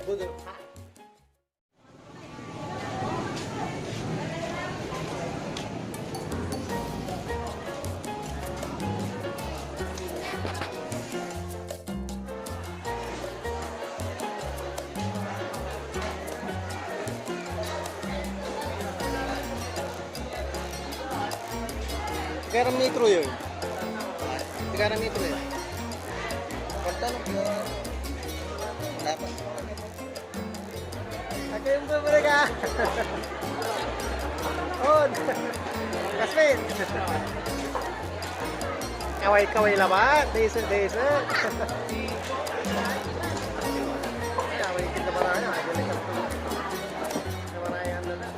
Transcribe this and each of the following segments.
Budol. Tiga metro yun. 3 metro yun. Kanta nung dapat. Ako yung bumuli ka. On. Kasmin. Kaway-kaway laban. Diesel. Kaway kita maraya. Galing ka. Maraya na.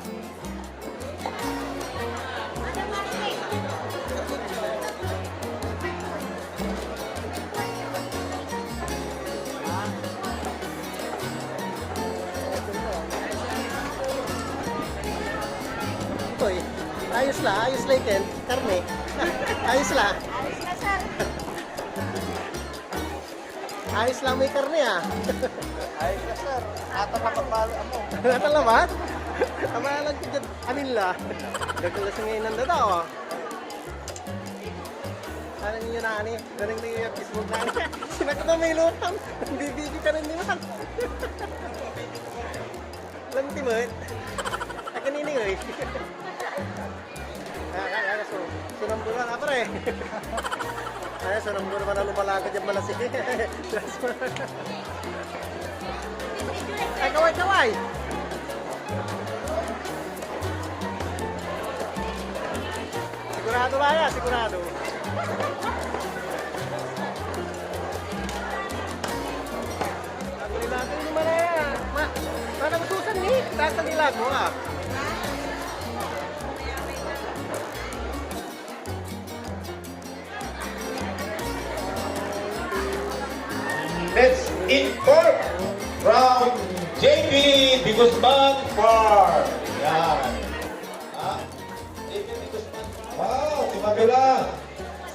Ayos lah Ken. Karne. Ayos lah. Ayos lang may karne ah. Ayos na sir. Ata na pagpalo mo. Ata lamat? Amalan ko dyan. Amin la. Gagala sa ngayon nanda daw ah. Ano ninyo na ani? Galing na yung Facebook na ani. Sinakot na may lutang. Bibigi ka rin naman. Lang timot. Akin nining eh. Sunambura na pre. Ay, sunambura man na lumalakad yung malasik. Ay, kaway. Sigurado ba yan? Sigurado. Ang lilago naman na yan. Mana matusan ni? Tasa nilago ah. Let's import from JB De Guzman Farm. Yan. JB De Guzman Farm. Wow, tumabi lang.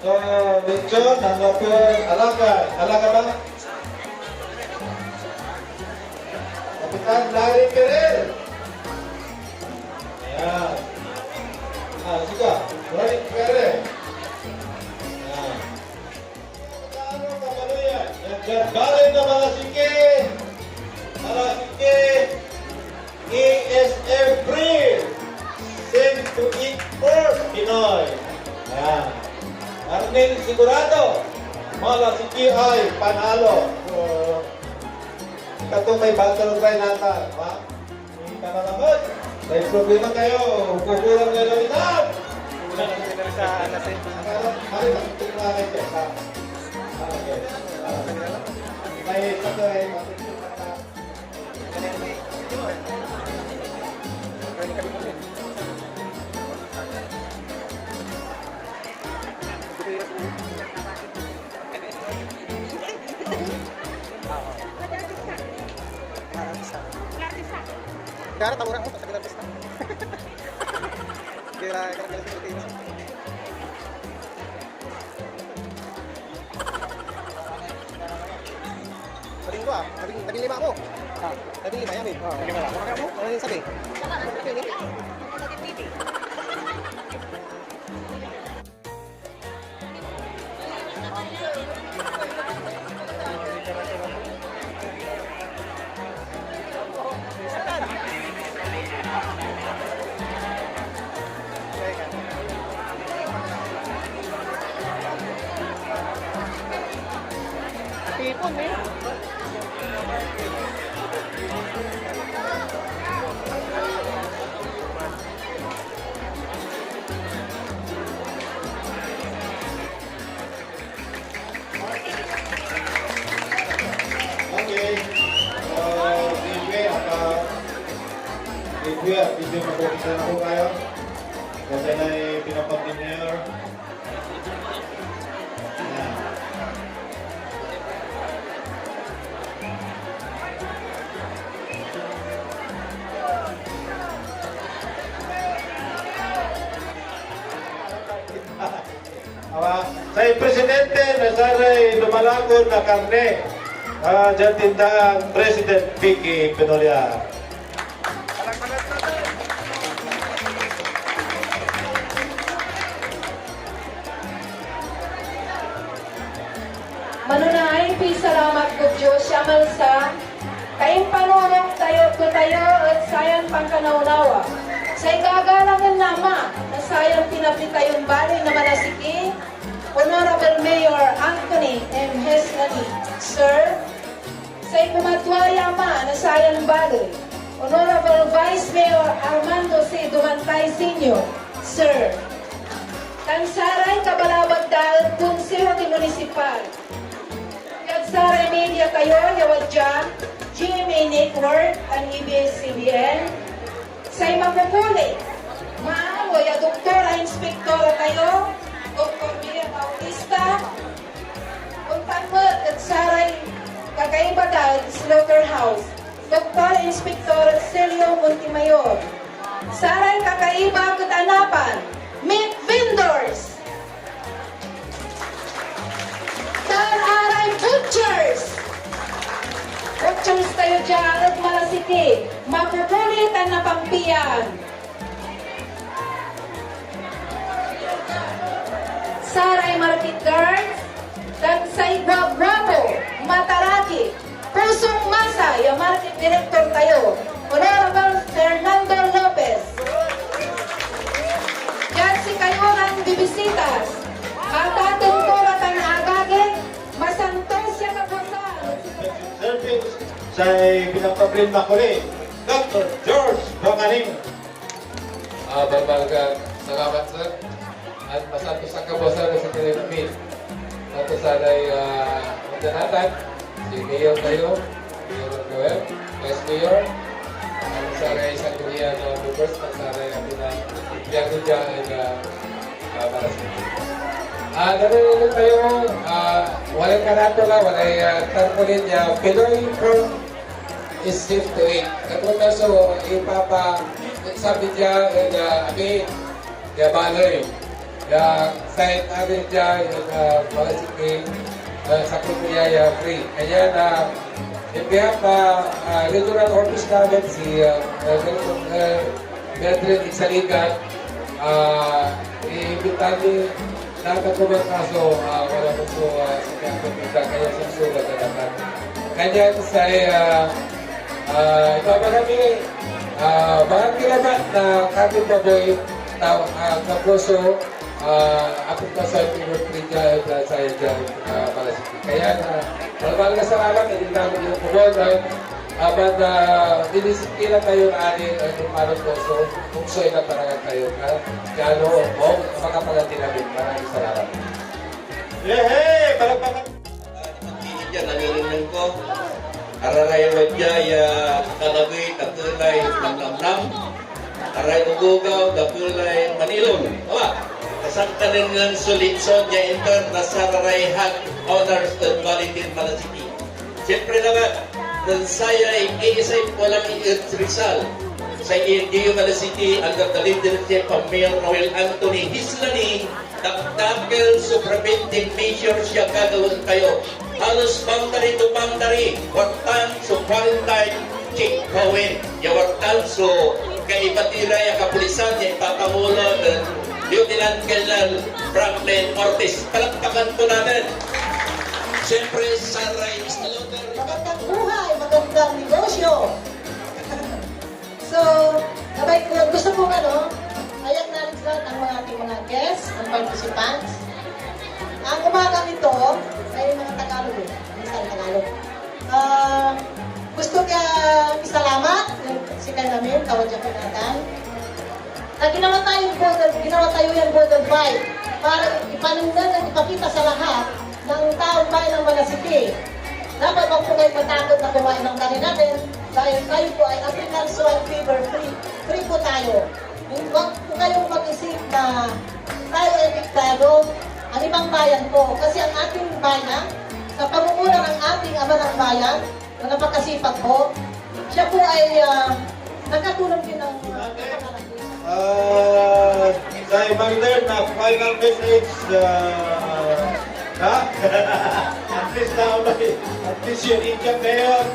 So, lechon, ano po, alaga. Alaga ba? Kapitan Larry Perel. Ayan. Sige. Larry Perel. Galing na mga sige, ASF free, send to eat for Pinoy. Ayan. Arnel sigurado, mga sige ay panalo. So, katong may battle cry nata, ha? Hindi ka na naman. May problema kayo, kukulang nyo na rin. Kulang nyo sa alasin. Mari, makitin na natin kayo, ha? Okay. May patay, Kaya tamu mo sa kita pista. Kira seperti ini. Sabihin ko ah, naging 5 ako. Naging 5 yan eh. Naging 5 lang. Ano yung sabi? Tipon eh. Video mag-umpisa na po kayo. Kasi na pinapag-dinner. Sa presidente, nasaray lumalakon na karne. Jatindang President Vicky Penolia. Manunay, salamat ko Diyos yaman sa kaing panunong tayo at sayang pangkanaunawa. Sa igagalangan nama na sayang pinapit tayong bali na malasiki, Honorable Mayor Anthony M. Heslani, Sir. Sa ikumatwaya ma na sayang bali, Honorable Vice Mayor Armando C. Dumantay Sr., Sir. Kansaray Kabalabag dahil Kunseho di Municipal. Kansaray Media kayo, yawad dyan, GMA Network, ang ABS-CBN. Sa mapupuli, maawo ya doktora, inspektora kayo, Dr. Miriam Bautista, untang mo, Kansaray kakaiba dahil Slaughterhouse, Dr. Inspektor Celio Montimayor. Saray kakaiba katanapan, meat vendors. Aray butchers. Butchers tayo dyan at malasiki. Mapupulit ang napampiyan. Saray market guards. Dan sa Guapo, Mataraki. Pusong Masa, yung market director tayo. Honorable Fernando Lopez. Diyan si kayo ng bibisitas. Matatungkura ka na agagin. Masantos siya kapasan. Service sa pinapabrin makuli, Dr. George Banganing. Babagag, salamat sir. At masanto sa kabosan sa Philippines. At sana'y magdanatan, si Mayor kayo, Mayor Noel, Vice Mayor, at sana'y sa Korean members, at sana'y ang pinagbiyago dyan at Malasiki. Nanonood kayo, walang karatula, walang tarpaulin niya, Pinoy from is safe to eat. Katulad na so, sabi niya, abi, kaya baloy. Kaya site natin dyan, Malasiki, sa Kuya free. Kaya na, in behalf regional office namin, si Mildred Igsaligan, i-imbitahan niyo dapat ko bang kaso, wala ko so sa kaya kaya sa sulat na dapat. Kanya sa ito bahang kilamat na kapit baboy kapuso apit na sa Pinoy Prija at sa dyan Malasiki. Kaya malabal na salamat na din namin yung kumonan aban na dinisikila tayo na anin ang parang puso kung so'y na parangan tayo kaya o makapaganti namin. Maraming salamat. Yehey! Palagpakan! Magpili dyan, nangiringan ko. Araray wadya, kalagoy, tatulay, namnam. Aray ugugaw, tatulay, manilong. Awa! Kasangka rin ng solitson, ya intern, nasararay hag, honors, and Valentin Malasiki. Siyempre naman, dan saya ay iisay walang i-Rizal. Sa NDU Malasiki, ang leadership of Mayor Noel Anthony Hislani, nagtakel sa preventive measures siya gagawin kayo. Halos boundary to boundary, waktan sa quarantine, check kawin. Yawartan so, kaibatira yung kapulisan, yung papangulo, ng Lieutenant Colonel Franklin Ortiz. Palagpakan po natin. Siyempre, sa Rice Local. Magandang buhay, magandang negosyo. So, sabay ko, gusto kong i-acknowledge lahat ang mga ating mga guests, ang participants. Ang umaga nito ay mga Tagalog minsan Tagalog. Gusto kaya isalamat si namin, Kawadya Pinatan, na ginawa tayo yung Border Fight para ipanundan at ipakita sa lahat ng taong bayan ng Malasiki. Dapat wag po kayo matakot na kumain ng kanin natin dahil tayo po ay African Swine Fever free. Free po tayo. Huwag po kayong mag-isip na tayo ay diktado ang ibang bayan po. Kasi ang ating bayan, sa pamumuno ng ating ama ng bayan, na napakasipag po, siya po ay nagkatulong din ng sa ibang learn na final message ha? imbis na may admission income ngayon,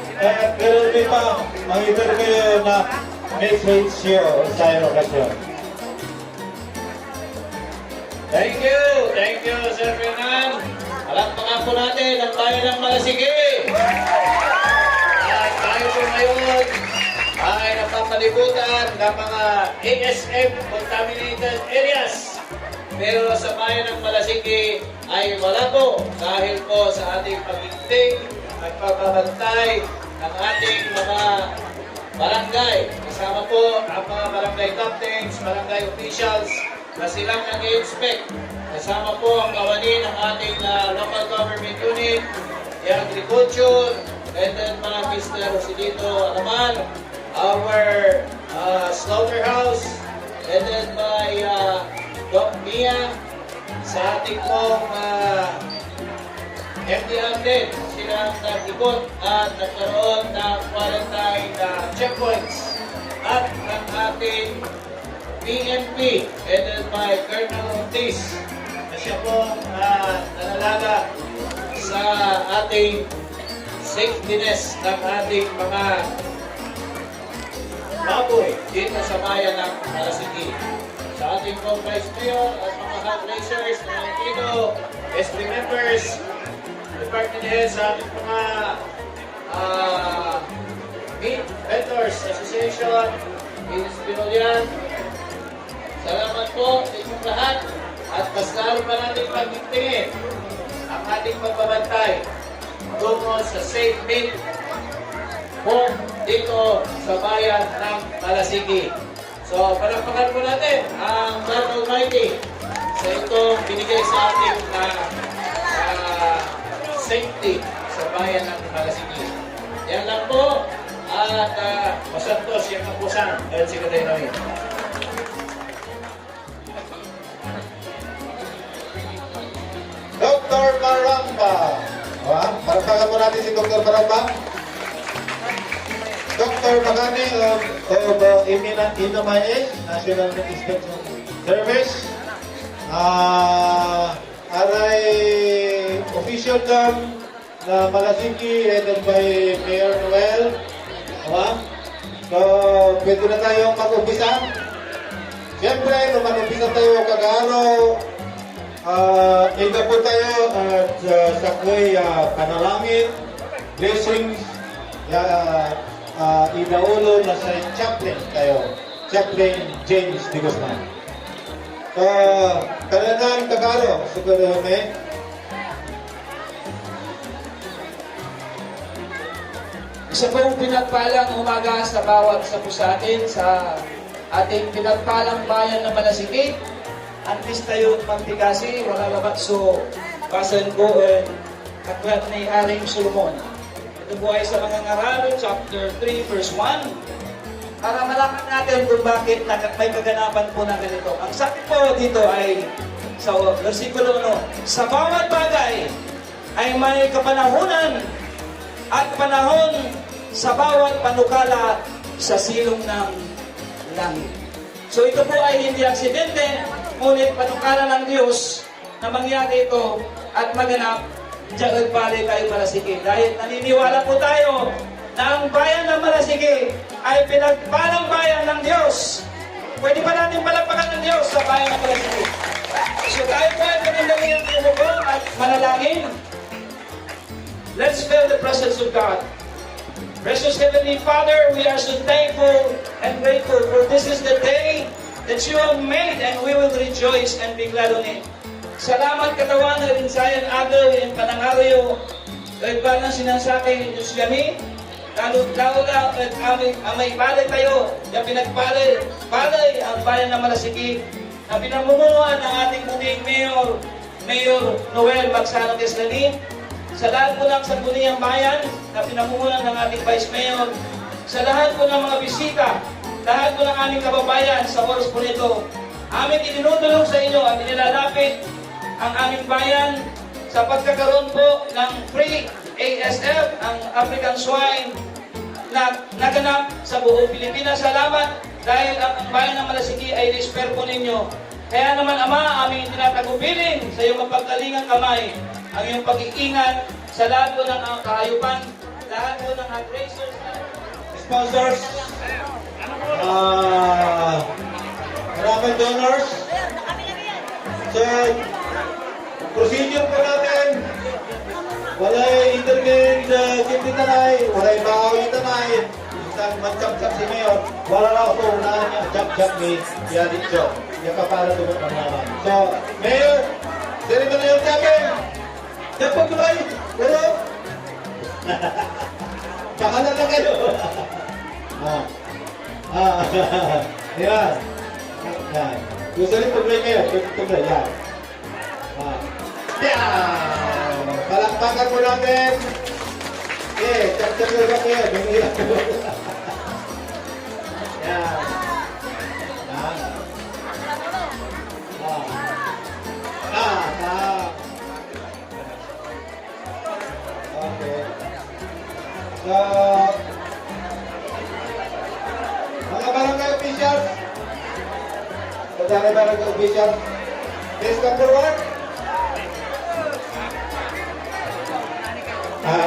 meron din pa mag-interview na may ratio sa lokasyon. Thank you, Sir Fernan. Palakpakan po natin ang bayan ng Malasigi. At tayo po ngayon ay napapalibutan ng mga ASF contaminated areas. Pero sa bayan ng Malasigi ay wala po dahil po sa ating pag-igting at pagbabantay ng ating mga barangay. Kasama po ang mga barangay captains, barangay officials na silang nag-i-inspect. Kasama po ang kawani ng ating local government unit, the agriculture, and then mga Mr. Rosilito Alaman, our slaughterhouse, and then by Doc Mia, sa ating pong FDR din, silang nag-ikot at nagkaroon ng quarantine checkpoints at ng ating PNP, headed by Colonel Ortiz, na siya pong nanalaga sa ating safetyness ng ating mga baboy dito sa bayan ng Malasigi. Sa ating pong Vice Mayor at mga fundraisers, mga Tino, SB members, Department Heads, sa ating mga Meat Vendors Association, Miss Pinolian, salamat po sa inyong lahat at mas lalo pa natin pagtingin ang ating pagbabantay tungo sa safe meat po dito sa bayan ng Malasigi. So, palakpakan po natin ang God Almighty sa itong binigay sa ating safety sa bayan ng Malasigi. Yan lang po at masantos yung kapusan dahil si Kaday namin. Dr. Maramba. Palakpakan po natin si Dr. Maramba. Dr. Magani of INAMIS, National Inspection Service. Aray official term na Malasigi headed by Mayor Noel. So, pwede na tayong mag-umpisa. Siyempre, nung mag-umpisa tayo kag-araw, ito po tayo at sa kuy panalangin, blessings, inaulo na sa chaplain tayo, Chaplain James de Guzman. Kananan kagaro, siguro may isa pong pinagpalang umaga sa bawat isa po sa atin sa ating pinagpalang bayan ng Malasigi. Antis tayo magpigasi, wala labat so pasan ko katwat ni Haring Solomon. Ito po ay sa mga ngaral, chapter 3, verse 1. Para malaman natin kung bakit may kaganapan po na ganito. Ang sabi po dito ay sa versikulo 1, sa bawat bagay ay may kapanahunan at panahon sa bawat panukala sa silong ng langit. So ito po ay hindi aksidente, ngunit panukala ng Diyos na mangyari ito at maganap diyan pala tayo Malasigi. Dahil naniniwala po tayo na ang bayan ng Malasigi ay pinagpalang bayan ng Diyos. Pwede pa natin palakpakan ng Diyos sa bayan ng Malasigi. So tayo po ay panandangin ang imubo at manalangin. Let's feel the presence of God. Precious Heavenly Father, we are so thankful and grateful for this is the day that you have made and we will rejoice and be glad on it. Salamat katawan na rin sayan agaw yung panangarayo kahit ba nang sinasakay Diyos kami lalo lang at amay palay tayo yung pinagpalay ang bayan ng Malasigi na pinamumunuan ng ating muling Mayor Noel Magsano Teslani. Sa lahat po ng sangguniang bayan na pinamumunan ng ating Vice Mayor, sa lahat po ng mga bisita, lahat po ng aming kababayan sa oras po nito, aming itinutulong sa inyo at inilalapit ang aming bayan sa pagkakaroon po ng free ASF, ang African Swine, na naganap sa buong Pilipinas. Salamat dahil ang bayan ng Malasigi ay nisper po ninyo. Kaya naman, Ama, aming tinatagubilin sa iyong mapagkalingang kamay ang iyong pag-iingat sa lahat po ng kahayupan, lahat po ng fundraisers, Sponsors, maraming donors. So, procedure po natin, walay intervened kimli tanay, walay bahaw yung tanay, isang magcap-cap si Mayor, wala na ako unahan niya, chap-chap ni Yaditcho. Yung kapara tumot ng naman. So, Mayor, sino ba na yung namin? Dapat ba kayo? Wala? Tsaka na lang kayo. Yan. Yan. Gusto rin tuloy kayo. Tuloy. Yan. Yan. Palakpakan mo natin. Okay. Chak-chak na ba kayo? Yan. Yan. Okay. So, mga barangay officials, barangay officials, please come forward.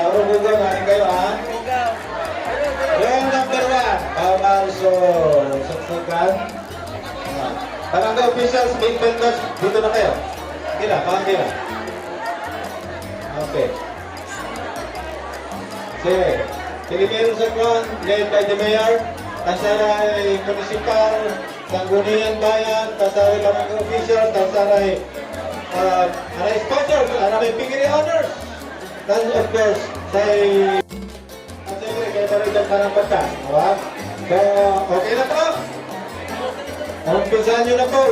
Urugugo, natin kayo Round number 1, bawal saksakan. Barangay officials, main vendors, dito na kayo. Kira, pakakira. Okay. Sige, meron sa kwan, led by the mayor, Tasaray Municipal, Sangguniang Bayan, Tasaray Barangay Officials, Tasaray sponsors, may piggery owners. Then of course, siyempre, kaya pa rin ang parang pagka. So, okay na po? Umpisahan nyo na po,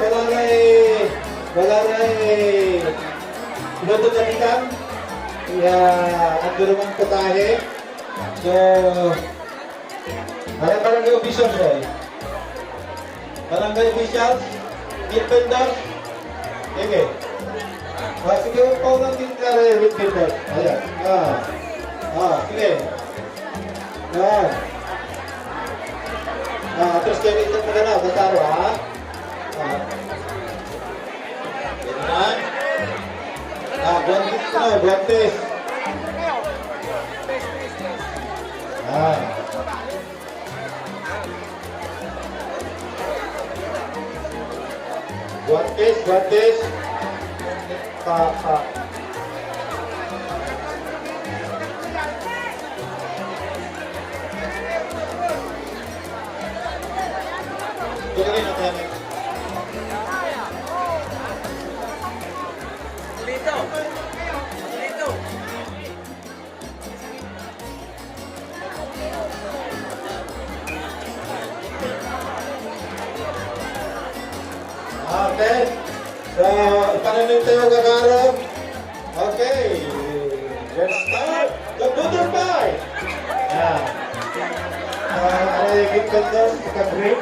wala na luto kanitan. Ando naman putahe. So, barangay officials barangay officials, vendors. Sige. Sige, upaw lang din kare with vendors. Ayan. Sige. Ayan. Terus kayo dito mo na, tataro Ayan. Guantes. Guantes. Tuloy natin. Okay. So, ipananim tayo gagarap. Okay. Let's start the Butter Pie. Yan. Ay, give vendors, pagka-break.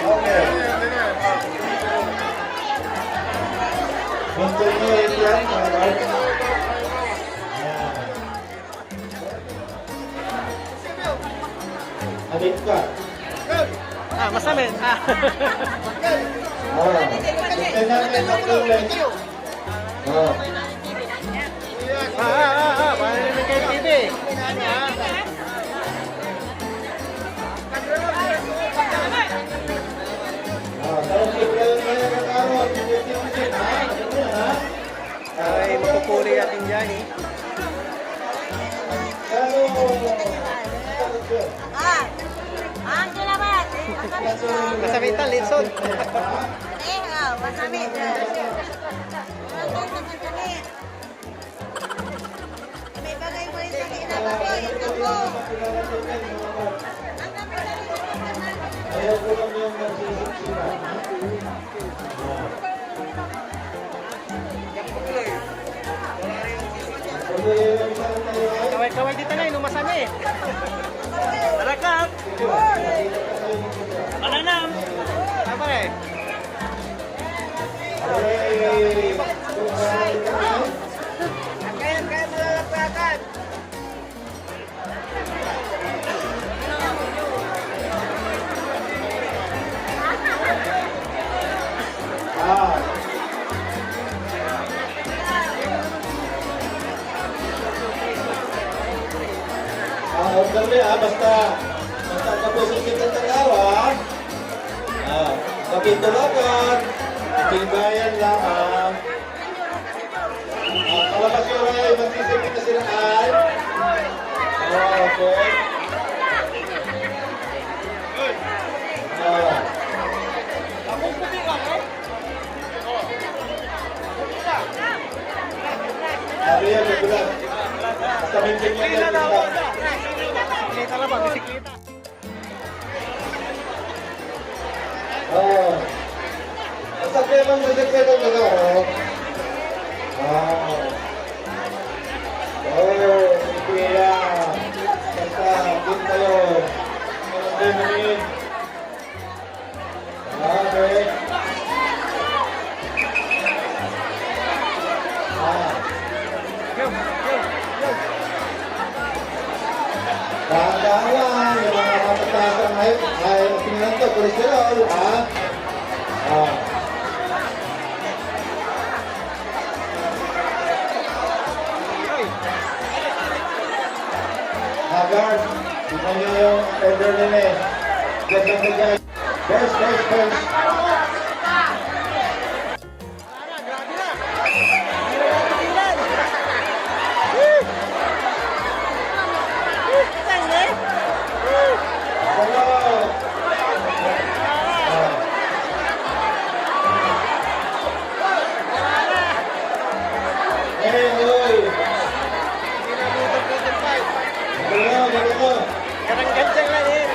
Okay. Untuk ini yan, Alit ka. Masamin. Ito natin ang tuloy. Paano kay TV? Ay, mapupuli atin dyan eh. Ang salamat. Masamin ta, Linson. Masamit. May bagay mo rin sa kinababoy. Ako. Ayaw ko lang yung nagsisipsira. Kaway-kaway dito na, inumasami. Tarakap! Mananam! Apa eh? orderly basta tapos kita tagawa. Kapitulakan, tingbayan lang. Kalabas yung ay, magsisipin na sila ay. Okay. Ariya, kebetulan. Basta mintingnya yan. Kita lang ba? Bisikleta. Basta kayo bang bisikleta nyo ka? Kuya. Basta, din kayo. Okay. Dahan-dahan yung mga kapatasan ay tingnan to, kolesterol, ha? Guard, tingnan nyo yung order nila eh. Diyan lang na dyan. First. Kadang-kadang lang eh.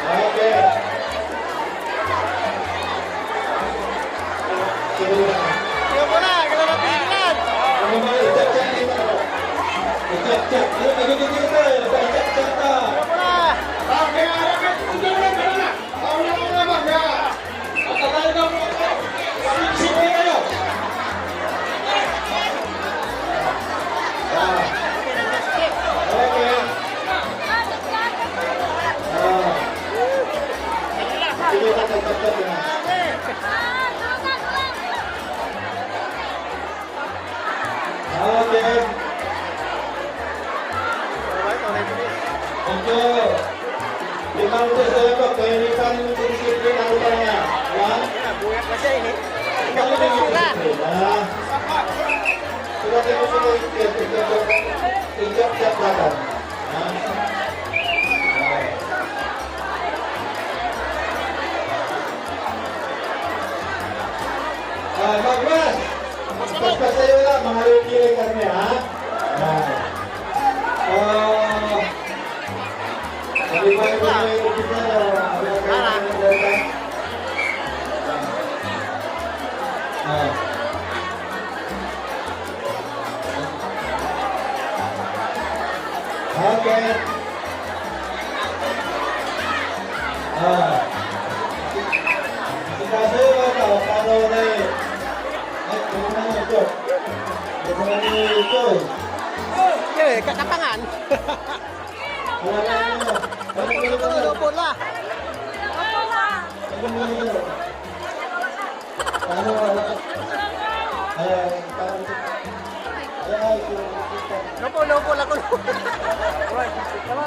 Okay. Yung muna, kailan na pigilan. Ano ba? Itak-chat dito. Itak-chat. Ano ba? Itak-chat ka. Itak-chat ka. Yung muna. Okay, harapin. Sige na, tara na. Awala mo naman, ha? Matatay na mo ako. Sige kayo. Okay. Sige na, itak-chat na. Okay. Untuk 500 dapat kehidupan disiplin antaranya. One. Buyak na siya eh. Ikaw na disiplin. Sudah sudah ijab belakang. Bagus. Pas saya lah menghadapi kami, ha. Lebih baik kita Okay. Kasi kalau Kakatangan. Lupon lah. Lupon lah.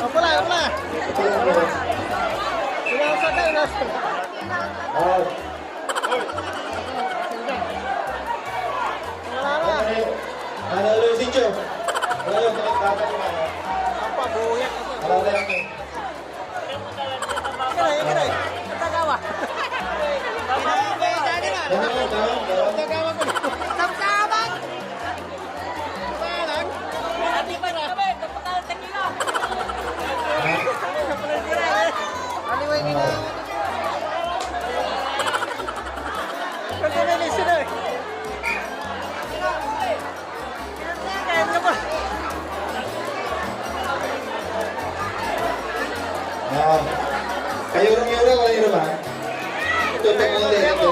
Lupon lah. Sudah sadar nas. Ada lu sinjo. Ayo kita kata di mana? Apa buyak? Kalau ada yang Kira. Kita gawa. Kita gawa ko. Sama-sama. Parang. Ati pa na. Aliway gina. Kaya ni sila. Kayo orang wala yung rumah. Ito lang ito.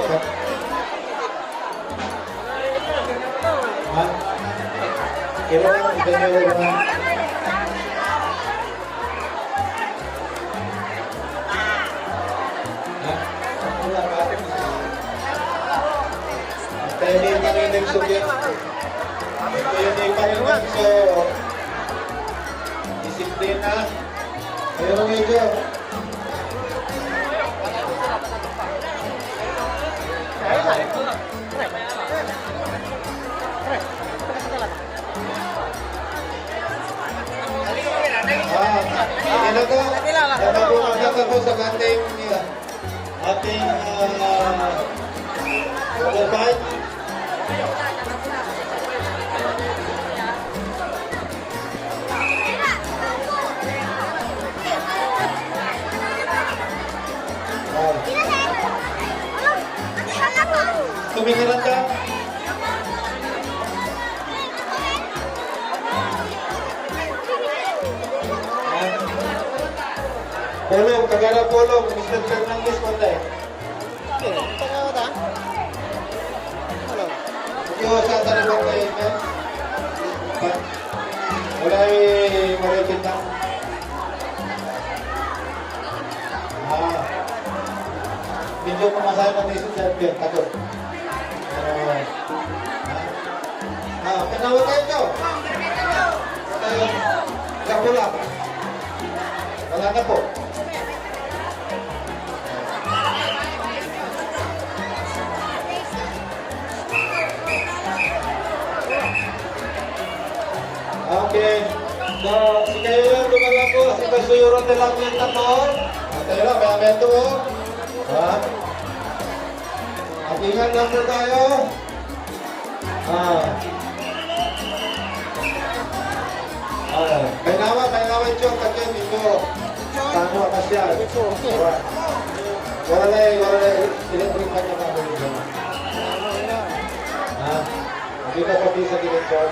Ha? Kaya lang ito yung rumah. Tayo din paninig sugyan. Ito yung paninig so disiplina Ayun ang medyo. Ginagawa ko sa ating overbite. Tuminginan ka. Pulong, Tagara Pulong, Mr. Fernandez Monday. Tagawad ah. Ano? Yung sa tanong kayo, wala yung maripit na. Medyo kumasahin ng iso sa FBM, takot. Penawag kayo ito. Kapula. Wala na po. Okay. So, si kayo lang lumalang ko. Si Kasuyuron na lang yung taton. At tayo lang, may amento ko. Ha? At ingat lang po tayo. Kailangan yung takyan dito. Tano ka siya. Wala na electric pa niya namin dito. Ha? Hindi ka pati sa direksyon.